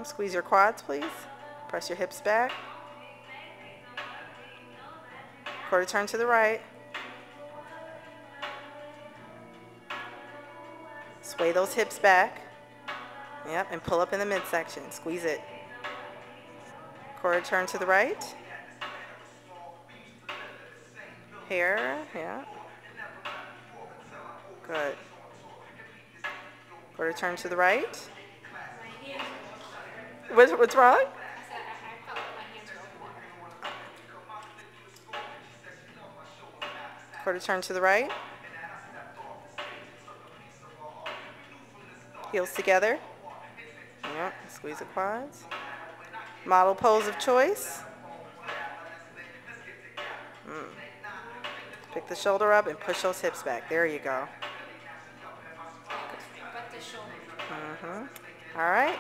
Squeeze your quads, please. Press your hips back. Quarter turn to the right. Sway those hips back. Yep, and pull up in the midsection. Squeeze it. Quarter turn to the right. Here, yeah. Good. Quarter turn to the right. What's wrong? Quarter turn to the right. Heels together. Yep, squeeze the quads. Model pose of choice. Pick the shoulder up and push those hips back. There you go. All right.